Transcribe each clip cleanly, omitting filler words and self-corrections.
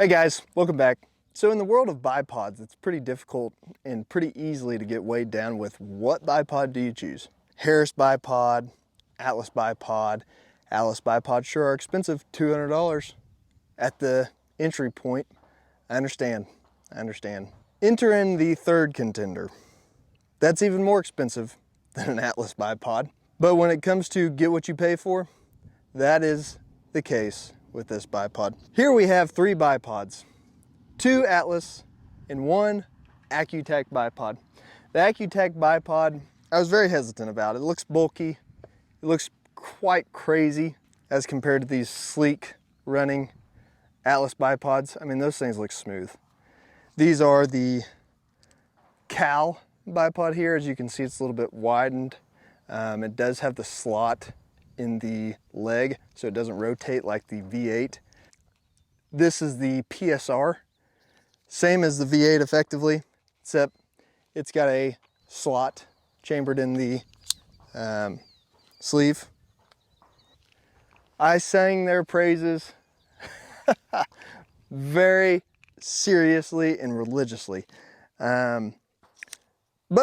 Hey guys, welcome back. So in the world of bipods, it's pretty difficult and pretty easily to get weighed down with what bipod do you choose. Harris bipod, Atlas bipod. Atlas bipods sure are expensive, $200 at the entry point. I understand. Enter in the third contender. That's even more expensive than an Atlas bipod. But when it comes to get what you pay for, that is the case with this bipod. Here we have 3 bipods, 2 Atlas and 1 Accu-Tac Bipod. The Accu-Tac Bipod, I was very hesitant about. It looks bulky, it looks quite crazy as compared to these sleek running Atlas bipods. I mean, those things look smooth. These are the CAL Bipod here. As you can see, it's a little bit widened. It does have the slot in the leg, so it doesn't rotate like the V8. This is the PSR, same as the V8 effectively, except it's got a slot chambered in the sleeve. I sang their praises very seriously and religiously, but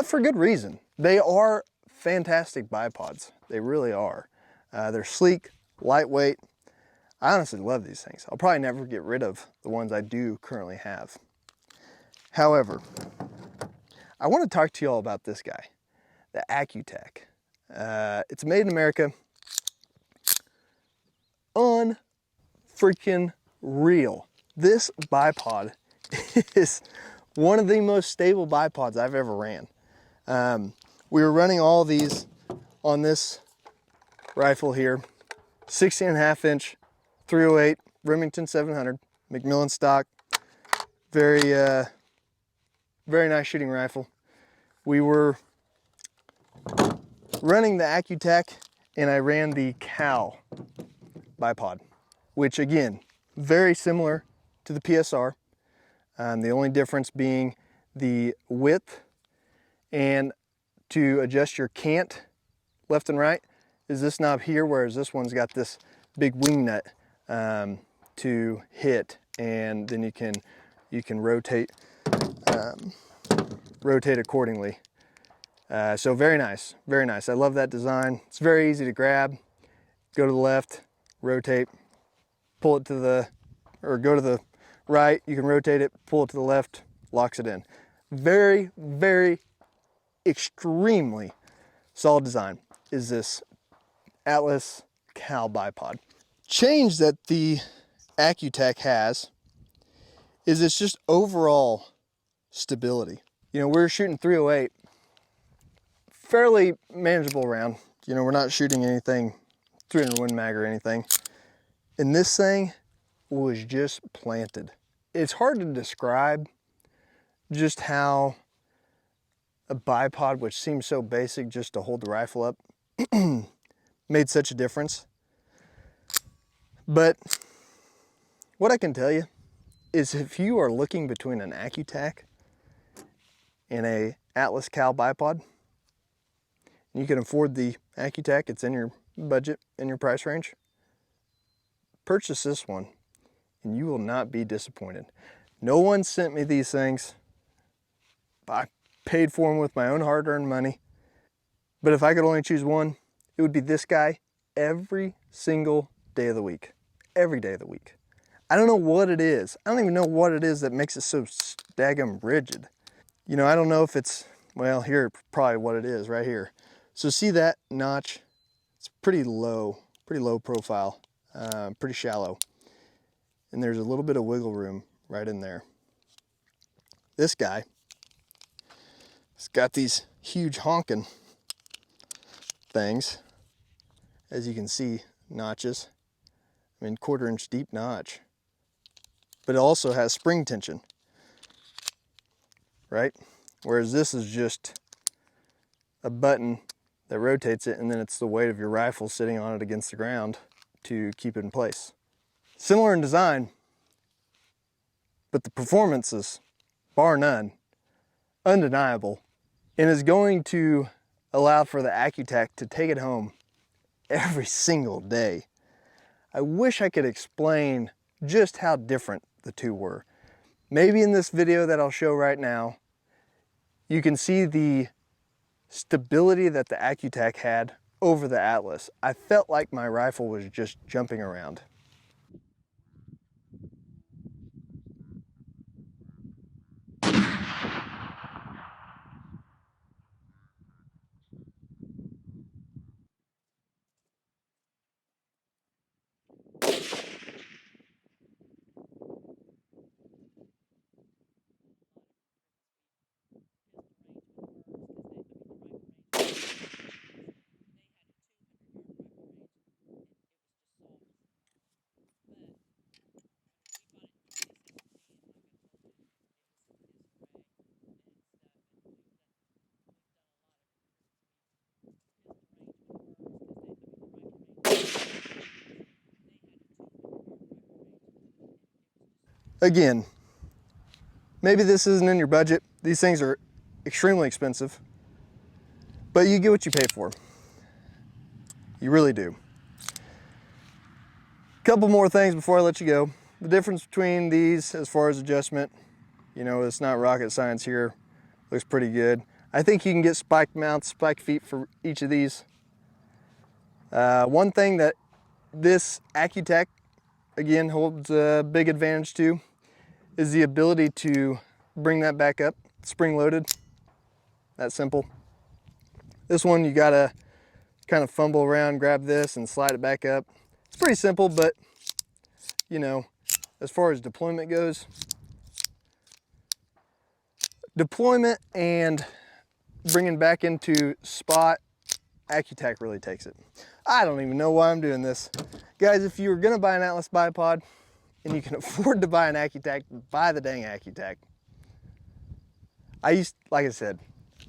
for good reason. They are fantastic bipods, they really are. They're sleek, lightweight. I honestly love these things. I'll probably never get rid of the ones I do currently have. However, I want to talk to you all about this guy, the Accu-Tac. It's made in America. Unfreaking real. This bipod is one of the most stable bipods I've ever ran. We were running all these on this rifle here, 16.5 inch 308 Remington 700 Macmillan stock, very nice shooting rifle. We were running the Accu-Tac and I ran the CAL bipod, which again, very similar to the PSR. The only difference being the width, and to adjust your cant left and right is this knob here, whereas this one's got this big wing nut to hit, and then you can rotate accordingly. So very nice, very nice. I love that design. It's very easy to grab. Go to the left, rotate, pull it to the, or go to the right. You can rotate it, pull it to the left, locks it in. Very, very extremely solid design is this Atlas CAL Bipod. Change that the Accu-Tac has is it's just overall stability. You know, we're shooting 308, fairly manageable round. You know, we're not shooting anything 300 Win Mag or anything. And this thing was just planted. It's hard to describe just how a bipod, which seems so basic just to hold the rifle up, made such a difference. But what I can tell you is if you are looking between an Accu-Tac and a Atlas CAL Bipod, and you can afford the Accu-Tac, it's in your budget, in your price range, purchase this one and you will not be disappointed. No one sent me these things. I paid for them with my own hard-earned money. But if I could only choose one, it would be this guy every single day of the week. Every day of the week. I don't know what it is. I don't even know what it is that makes it so daggum rigid. You know, I don't know if it's, well, here, probably what it is right here. So see that notch? It's pretty low profile, pretty shallow. And there's a little bit of wiggle room right in there. This guy, it's got these huge honking things, as you can see, notches. I mean, 1/4 inch deep notch. But it also has spring tension, right? Whereas this is just a button that rotates it, and then it's the weight of your rifle sitting on it against the ground to keep it in place. Similar in design, but the performance is, bar none, undeniable, and is going to allow for the Accu-Tac to take it home every single day. I wish I could explain just how different the two were. Maybe in this video that I'll show right now, you can see the stability that the Accu-Tac had over the Atlas. I felt like my rifle was just jumping around. Again, maybe this isn't in your budget. These things are extremely expensive, but you get what you pay for. You really do. Couple more things before I let you go. The difference between these as far as adjustment, you know, it's not rocket science here. Looks pretty good. I think you can get spiked mounts, spiked feet for each of these. One thing that this Accu-Tac, again, holds a big advantage to is the ability to bring that back up, spring loaded. That simple. This one you gotta kind of fumble around, grab this and slide it back up. It's pretty simple, but you know, as far as deployment goes, deployment and bringing back into spot, Accu-Tac really takes it. I don't even know why I'm doing this. Guys, if you were gonna buy an Atlas bipod and you can afford to buy an Accu-Tac, buy the dang Accu-Tac. Like I said,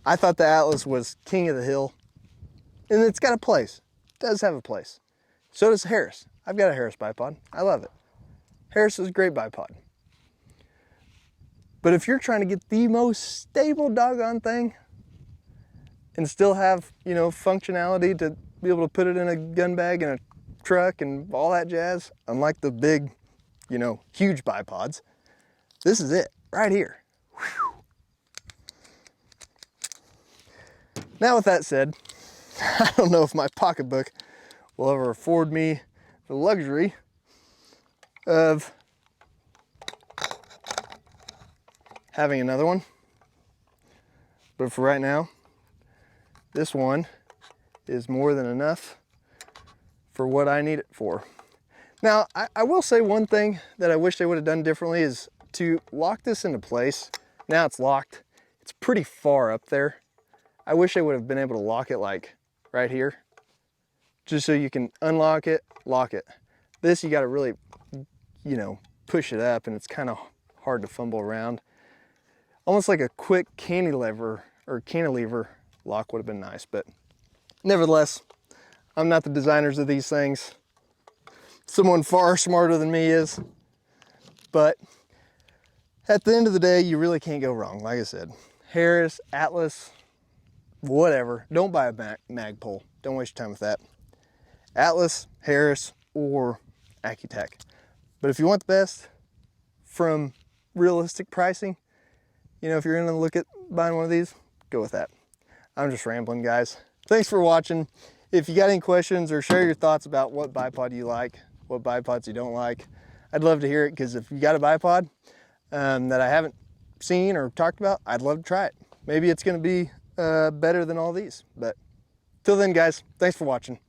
I thought the Atlas was king of the hill, and it's got a place. It does have a place. So does Harris. I've got a Harris bipod. I love it. Harris is a great bipod. But if you're trying to get the most stable doggone thing and still have, you know, functionality to be able to put it in a gun bag and a truck and all that jazz, unlike the big, you know, huge bipods, this is it right here. Whew. Now with that said, I don't know if my pocketbook will ever afford me the luxury of having another one, but for right now, this one is more than enough for what I need it for. Now, I will say one thing that I wish they would have done differently is to lock this into place. Now it's locked. It's pretty far up there. I wish they would have been able to lock it like right here, just so you can unlock it, lock it. This, you got to really, you know, push it up, and it's kind of hard to fumble around. Almost like a quick cantilever lock would have been nice, but nevertheless, I'm not the designers of these things. Someone far smarter than me is, but at the end of the day, you really can't go wrong. Like I said, Harris, Atlas, whatever. Don't buy a mag pole. Don't waste your time with that. Atlas, Harris, or Accu-Tac. But if you want the best from realistic pricing, you know, if you're gonna look at buying one of these, go with that. I'm just rambling, guys. Thanks for watching. If you got any questions or share your thoughts about what bipod you like, what bipods you don't like, I'd love to hear it, because if you got a bipod that I haven't seen or talked about, I'd love to try it. Maybe it's gonna be better than all these, but till then, guys, thanks for watching.